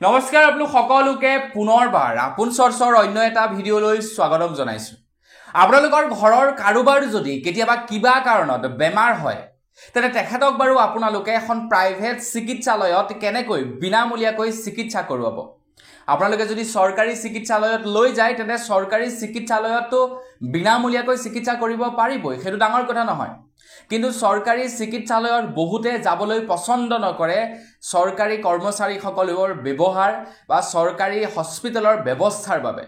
নমস্কাৰ আপোনালোক সকলোকে পুনৰবাৰ আপোন চৰ্চৰ অন্য এটা ভিডিঅ'লৈ স্বাগতম জনাইছো। আপোনালোকৰ ঘৰৰ কাৰোবাৰ যদি কেতিয়াবা কিবা কাৰণত বেমাৰ হয় তেনে তেখেতক বাৰু আপোনালোকে এখন প্ৰাইভেট চিকিৎসালয়ত কেনেকৈ বিনামূলীয়াকৈ চিকিৎসা কৰোৱাব। আপোনালোকে যদি চৰকাৰী চিকিৎসালয়ত লৈ যায় তেনে চৰকাৰী চিকিৎসালয়তো বিনামূলীয়াকৈ চিকিৎসা কৰিব পাৰিবই, সেইটো ডাঙৰ কথা নহয়। কিন্তু চৰকাৰী চিকিৎসালয়ত বহুতে যাবলৈ পছন্দ নকৰে চৰকাৰী কৰ্মচাৰীসকলৰ ব্যৱহাৰ বা চৰকাৰী হস্পিটেলৰ ব্যৱস্থাৰ বাবে।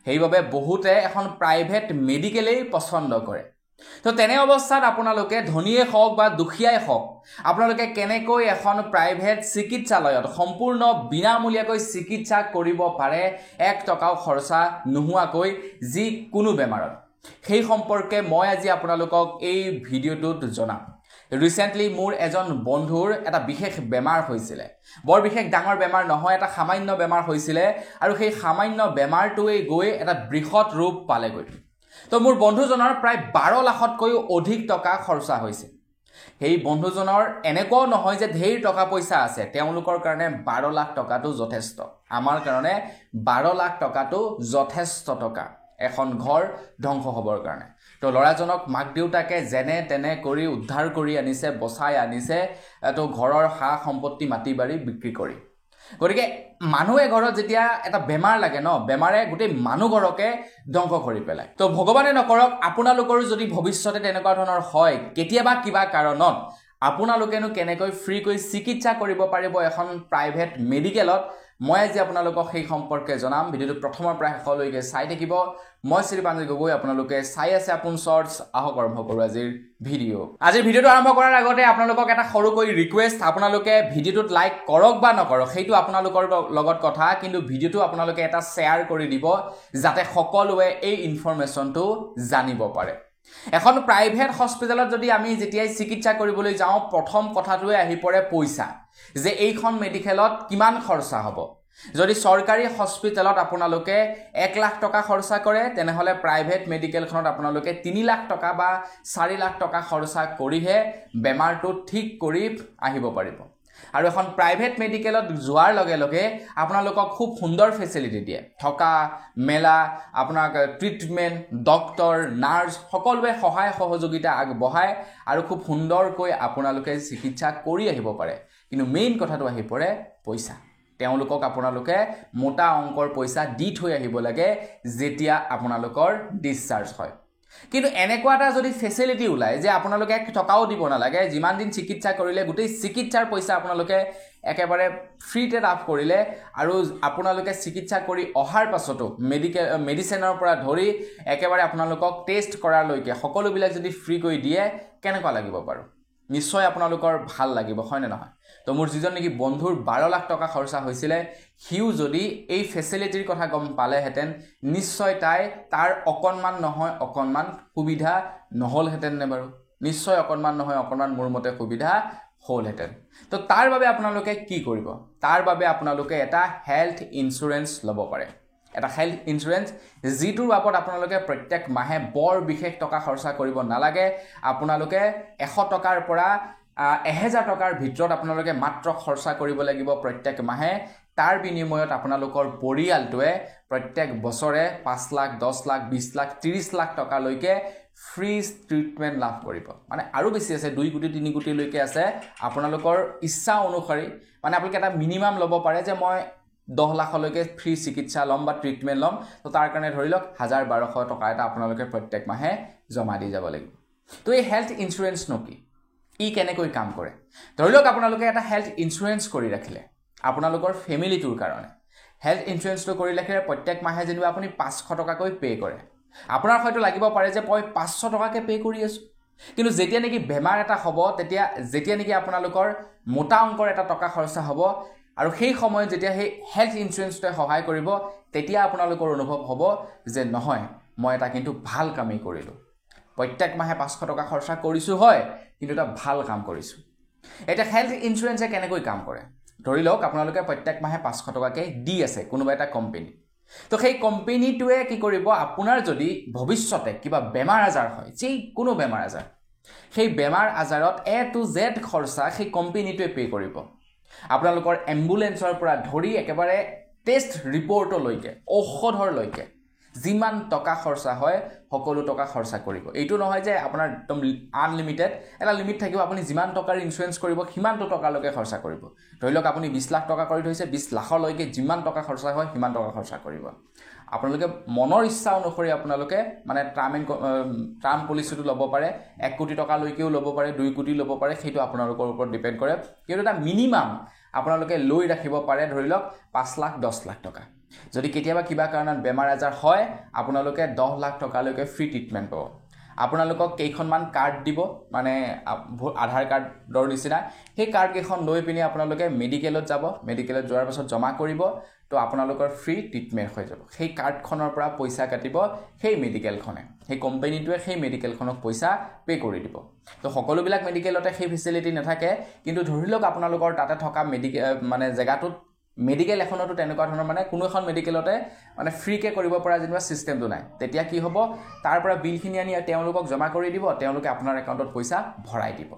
সেইবাবে বহুতে এখন প্ৰাইভেট মেডিকেলেই পছন্দ কৰে। তো তেনে অৱস্থাত আপোনালোকে ধনীয়ে হওক বা দুখীয়াই হওক আপোনালোকে কেনেকৈ এখন প্ৰাইভেট চিকিৎসালয়ত সম্পূৰ্ণ বিনামূলীয়াকৈ চিকিৎসা কৰিব পাৰে 1 টকাও খৰচা নোহোৱাকৈ যিকোনো বেমাৰত, সেই সম্পৰ্কে মই আজি আপোনালোকক এই ভিডিঅ'টোত জনাম। ৰিসেন্টলি মোৰ এজন বন্ধুৰ এটা বিশেষ বেমাৰ হৈছিলে, বৰ বিশেষ ডাঙৰ বেমাৰ নহয়, এটা সামান্য বেমাৰ হৈছিলে আৰু সেই সামান্য বেমাৰটোৱে গৈ এটা বৃহৎ ৰূপ পালেগৈ। তো মোৰ বন্ধুজনৰ প্ৰায় 12 লাখতকৈও অধিক টকা খৰচা হৈছে। সেই বন্ধুজনৰ এনেকুৱাও নহয় যে ধেৰ টকা পইচা আছে, তেওঁলোকৰ কাৰণে 12 লাখ টকাটো যথেষ্ট। আমাৰ কাৰণে 12 লাখ টকাটো যথেষ্ট টকা এখন ঘৰ ধ্বংস হ'বৰ কাৰণে। তো ল'ৰাজনক মাক দেউতাকে যেনে তেনে কৰি উদ্ধাৰ কৰি আনিছে, বচাই আনিছে, তো ঘৰৰ সা সম্পত্তি মাটি বাৰী বিক্ৰী কৰি। গতিকে মানুহে ঘৰত যেতিয়া এটা বেমাৰ লাগে ন, বেমাৰে গোটেই মানুহ ঘৰকে ধ্বংস কৰি পেলায়। তো ভগৱানে নকৰক আপোনালোকৰো যদি ভৱিষ্যতে তেনেকুৱা ধৰণৰ হয় কেতিয়াবা কিবা কাৰণত, আপোনালোকেনো কেনেকৈ ফ্ৰীকৈ চিকিৎসা কৰিব পাৰিব এখন প্ৰাইভেট মেডিকেলত, মই আজি আপোনালোকক সেই সম্পৰ্কে জনাম। ভিডিঅ'টো প্ৰথমৰ পৰা শেষলৈকে চাই থাকিব। মই শ্ৰীপাঞ্জয় গগৈ, আপোনালোকে চাই আছে আপোন চৰ্চ। আহক আৰম্ভ কৰোঁ আজিৰ ভিডিঅ'। আজিৰ ভিডিঅ'টো আৰম্ভ কৰাৰ আগতে আপোনালোকক এটা সৰুকৈ ৰিকুৱেষ্ট, আপোনালোকে ভিডিঅ'টোত লাইক কৰক বা নকৰক সেইটো আপোনালোকৰ লগত কথা, কিন্তু ভিডিঅ'টো আপোনালোকে এটা শ্বেয়াৰ কৰি দিব যাতে সকলোৱে এই ইনফৰমেশ্যনটো জানিব পাৰে। এখন প্ৰাইভেট হস্পিটেলত যদি আমি যেতিয়াই চিকিৎসা কৰিবলৈ যাওঁ প্ৰথম কথাটোৱে আহি পৰে পইচা, যে এইখন মেডিকেলত কিমান খৰচা হ'ব। যদি চৰকাৰী হস্পিটেলত আপোনালোকে 1 লাখ টকা খৰচা কৰে তেনেহ'লে প্ৰাইভেট মেডিকেলখনত আপোনালোকে 3 লাখ টকা বা 4 লাখ টকা খৰচা কৰিহে বেমাৰটো ঠিক কৰি আহিব পাৰিব। আৰু এখন প্ৰাইভেট মেডিকেলত যোৱাৰ লগে লগে আপোনালোকক খুব সুন্দৰ ফেচিলিটি দিয়ে, থকা মেলা, আপোনাক ট্ৰিটমেণ্ট, ডক্টৰ, নাৰ্ছ সকলোৱে সহায় সহযোগিতা আগবঢ়ায় আৰু খুব সুন্দৰকৈ আপোনালোকে চিকিৎসা কৰি আহিব পাৰে। কিন্তু মেইন কথাটো আহি পৰে পইচা। তেওঁলোকক আপোনালোকে মোটা অংকৰ পইচা দি থৈ আহিব লাগে যেতিয়া আপোনালোকৰ ডিসচাৰ্জ হয়। কিন্তু এনেকুৱা এটা যদি ফেচিলিটি ওলায় যে আপোনালোকে 1 টকাও দিব নালাগে, যিমান দিন চিকিৎসা কৰিলে গোটেই চিকিৎসাৰ পইচা আপোনালোকে একেবাৰে ফ্ৰীতে লাভ কৰিলে, আৰু আপোনালোকে চিকিৎসা কৰি অহাৰ পাছতো মেডিচিনৰ পৰা ধৰি একেবাৰে আপোনালোকক টেষ্ট কৰালৈকে সকলোবিলাক যদি ফ্ৰী কৰি দিয়ে, কেনেকুৱা লাগিব বাৰু? নিশ্চয় আপোনালোকৰ ভাল লাগিব, হয়নে নহয়? তো মোৰ যিজন নেকি বন্ধুৰ 12 লাখ টকা খৰচা হৈছিলে, সিও যদি এই ফেচিলিটিৰ কথা গম পালেহেঁতেন নিশ্চয় তাৰ অকণমান নহয় অকণমান সুবিধা নহ'লহেঁতেন নে বাৰু? নিশ্চয় অকণমান নহয় অকণমান মোৰ মতে সুবিধা হ'লহেঁতেন। তো তাৰ বাবে আপোনালোকে কি কৰিব? তাৰ বাবে আপোনালোকে এটা হেল্থ ইঞ্চুৰেঞ্চ ল'ব পাৰে। এটা হেল্থ ইঞ্চুৰেঞ্চ যিটোৰ বাবদ আপোনালোকে প্ৰত্যেক মাহে বৰ বিশেষ টকা খৰচা কৰিব নালাগে। আপোনালোকে 100 টকাৰ পৰা 1000 টকাৰ ভিতৰত আপোনালোকে মাত্ৰ খৰচা কৰিব লাগিব প্ৰত্যেক মাহে। তাৰ বিনিময়ত আপোনালোকৰ পৰিয়ালটোৱে প্ৰত্যেক বছৰে 5 লাখ, 10 লাখ, 20 লাখ, 30 লাখ টকালৈকে ফ্ৰী ট্ৰিটমেণ্ট লাভ কৰিব। মানে আৰু বেছি আছে, 2 কোটি 3 কোটিলৈকে আছে। আপোনালোকৰ ইচ্ছা অনুসৰি মানে আপোনালোকে এটা মিনিমাম ল'ব পাৰে যে মই 10 লাখলৈকে ফ্ৰী চিকিৎসা ল'ম বা ট্ৰিটমেণ্ট ল'ম। তো তাৰ কাৰণে ধৰি লওক 1000-1200 টকা এটা আপোনালোকে প্ৰত্যেক মাহে জমা দি যাব লাগিব। তো এই হেল্থ ইঞ্চুৰেঞ্চনো কি, ই কেনেকৈ কাম কৰে? ধৰি লওক আপোনালোকে এটা হেল্থ ইঞ্চুৰেঞ্চ কৰি ৰাখিলে আপোনালোকৰ ফেমিলিটোৰ কাৰণে। হেল্থ ইঞ্চুৰেঞ্চটো কৰি ৰাখিলে প্ৰত্যেক মাহে যেনিবা আপুনি 500 টকাকৈ পে' কৰে। আপোনাৰ হয়তো লাগিব পাৰে যে মই 500 টকাকৈ পে' কৰি আছোঁ, কিন্তু যেতিয়া নেকি বেমাৰ এটা হ'ব, যেতিয়া নেকি আপোনালোকৰ মোটা অংকৰ এটা টকা খৰচা হ'ব আৰু সেই সময়ত যেতিয়া সেই হেল্থ ইঞ্চুৰেঞ্চটোৱে সহায় কৰিব, তেতিয়া আপোনালোকৰ অনুভৱ হ'ব যে নহয়, মই এটা কিন্তু ভাল কামেই কৰিলোঁ। প্ৰত্যেক মাহে 500 টকা খৰচা কৰিছোঁ হয়, কিন্তু এটা ভাল কাম কৰিছোঁ। এতিয়া হেল্থ ইঞ্চুৰেঞ্চে কেনেকৈ কাম কৰে? ধৰি লওক আপোনালোকে প্ৰত্যেক মাহে 500 টকাকৈ দি আছে কোনোবা এটা কোম্পানী। তো সেই কোম্পানীটোৱে কি কৰিব, আপোনাৰ যদি ভৱিষ্যতে কিবা বেমাৰ আজাৰ হয়, যিকোনো বেমাৰ আজাৰ, সেই বেমাৰ আজাৰত A to Z খৰচা সেই কোম্পানীটোৱে পে' কৰিব। আপোনালোকৰ এম্বুলেন্সৰ পৰা ধৰি একেবাৰে টেষ্ট ৰিপৰ্টলৈকে ঔষধৰলৈকে যিমান টকা খৰচা হয় সকলো টকা খৰচা কৰিব এইটো নহয় যে আপোনাৰ একদম আনলিমিটেড এটা লিমিট থাকিব আপুনি যিমান টকাৰ ইনস্যুৰেঞ্চ কৰিব সিমানটো টকালৈকে খৰচা কৰিব ধৰি লওক আপুনি 20 লাখ টকা কৰি থৈছে 20 লাখলৈকে যিমান টকা খৰচা হয় সিমান টকা খৰচা কৰিব আপোনালোকে মনৰ ইচ্ছা অনুসৰি আপোনালোকে মানে টাৰ্ম পলিচিটো ল'ব পাৰে 1 কোটি টকালৈকেও ল'ব পাৰে 2 কোটি ল'ব পাৰে সেইটো আপোনালোকৰ ওপৰত ডিপেন্ড কৰে কিন্তু এটা মিনিমাম আপোনালোকে লৈ ৰাখিব পাৰে ধৰি লওক 5 লাখ 10 লাখ টকা যদি কেতিয়াবা কিবা কাৰণত বেমাৰ আজাৰ হয় আপোনালোকে 10 লাখ টকালৈকে ফ্ৰী ট্ৰিটমেন্ট পাব আপোনালোকক কেইখনমান কাৰ্ড দিব মানে আধাৰ কাৰ্ডৰ নিচিনা সেই কাৰ্ড কেইখন লৈ পিনি আপোনালোকে মেডিকেলত যাব মেডিকেলত যোৱাৰ পাছত জমা কৰিব তো আপোনালোকৰ ফ্ৰী ট্ৰিটমেন্ট হৈ যাব সেই কাৰ্ডখনৰ পৰা পইচা কাটিব সেই মেডিকেলখনে সেই কোম্পানীটোৱে সেই মেডিকেলখনক পইচা পে কৰি দিব তো সকলোবিলাক মেডিকেলতে সেই ফেচিলিটি নাথাকে কিন্তু ধৰি লওক আপোনালোকৰ তাতে থকা মেডিকেল মানে জেগাটোত মেডিকেল এখনতো তেনেকুৱা ধৰণৰ মানে কোনো এখন মেডিকেলতে মানে ফ্ৰীকে কৰিব পৰা যেনিবা সিস্টেমটো নাই তেতিয়া কি হ'ব তাৰ পৰা বিলখিনি আনি তেওঁলোকক জমা কৰি দিব তেওঁলোকে আপোনাৰ একাউণ্টত পইচা ভৰাই দিব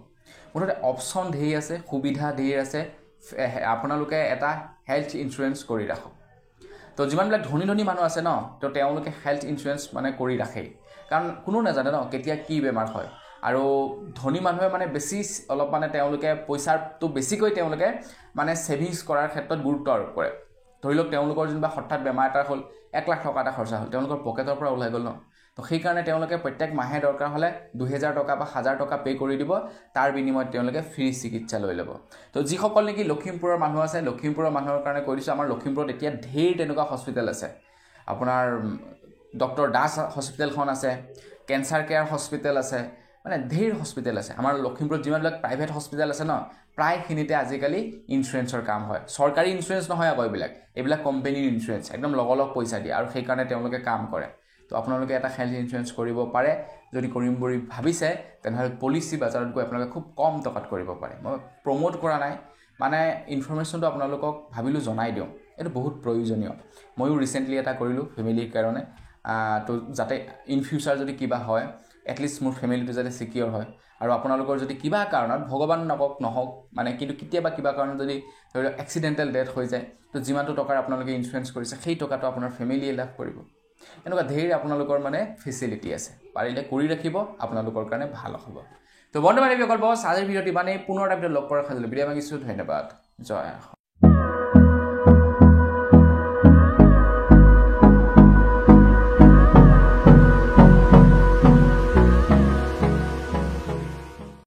মুঠতে অপচন ধেৰ আছে সুবিধা ধেৰ আছে আপোনালোকে এটা হেল্থ ইনস্যুৰেঞ্চ কৰি ৰাখক তো যিমানবিলাক ধনী মানুহ আছে ন তো তেওঁলোকে হেল্থ ইনস্যুৰেঞ্চ মানে কৰি ৰাখে কাৰণ কোনো নাজানে ন কেতিয়া কি বেমাৰ হয় আৰু ধনী মানুহে মানে বেছি অলপ মানে তেওঁলোকে পইচাটো বেছিকৈ তেওঁলোকে মানে সেভিংস কৰাৰ ক্ষেত্ৰত গুৰুত্ব আৰোপ কৰে ধৰি লওক তেওঁলোকৰ যেনিবা হঠাৎ বেমাৰ এটা হ'ল 1 লাখ টকা এটা খৰচা হ'ল তেওঁলোকৰ পকেটৰ পৰা ওলাই গ'ল ন তো সেই কাৰণে তেওঁলোকে প্ৰত্যেক মাহে দৰকাৰ হ'লে 2000 টকা বা 1000 টকা পে কৰি দিব তাৰ বিনিময়ত তেওঁলোকে ফ্ৰী চিকিৎসা লৈ ল'ব তো যিসকল নেকি লখিমপুৰৰ মানুহ আছে লখিমপুৰৰ মানুহৰ কাৰণে কৈ দিছোঁ আমাৰ লখিমপুৰত এতিয়া ঢেৰ তেনেকুৱা হস্পিটেল আছে আপোনাৰ ডক্টৰ দাস হস্পিটেলখন আছে কেন্সাৰ কেয়াৰ হস্পিটেল আছে মানে ঢেৰ হস্পিটেল আছে আমাৰ লখিমপুৰত যিমানবিলাক প্ৰাইভেট হস্পিটেল আছে ন প্ৰায়খিনিতে আজিকালি ইনস্যুৰেঞ্চৰ কাম হয় চৰকাৰী ইনস্যুৰেঞ্চ নহয় আকৌ এইবিলাক কোম্পানীৰ ইনস্যুৰেঞ্চ একদম লগলগ পইচা দিয়ে আৰু সেই কাৰণে তেওঁলোকে কাম কৰে তো আপোনালোকে এটা হেল্থ ইনস্যুৰেঞ্চ কৰিব পাৰে যদি কৰিম বুলি ভাবিছে তেনেহ'লে পলিচি বাজাৰত গৈ আপোনালোকে খুব কম টকাত কৰিব পাৰে মই প্ৰমোট কৰা নাই মানে ইনফৰমেশ্যনটো আপোনালোকক ভাবিলোঁ জনাই দিওঁ এইটো বহুত প্ৰয়োজনীয় ময়ো ৰিসেন্টলি এটা কৰিলোঁ ফেমিলিৰ কাৰণে তো যাতে ইন ফিউচাৰ যদি কিবা হয় এটলিষ্ট মোৰ ফেমিলিটো যাতে সিকিউৰ হয় আৰু আপোনালোকৰ যদি কিবা কাৰণত ভগৱান নহওক মানে কিন্তু কেতিয়াবা কিবা কাৰণত যদি ধৰি লওক এক্সিডেণ্টেল ডেথ হৈ যায় তো যিমানটো টকাৰ আপোনালোকে ইনস্যুৰেঞ্চ কৰিছে সেই টকাটো আপোনাৰ ফেমিলিয়ে লাভ কৰিব এনেকুৱা ধেৰ আপোনালোকৰ মানে ফেচিলিটি আছে পাৰিলে কৰি ৰাখিব আপোনালোকৰ কাৰণে ভাল হ'ব তো বন্ধু বান্ধৱীসকল বস আজিৰ ভিডিঅ'টি মানে পুনৰ এটা ভিডিঅ' লগ কৰাৰ খালি বিদায় মাগিছোঁ ধন্যবাদ জয়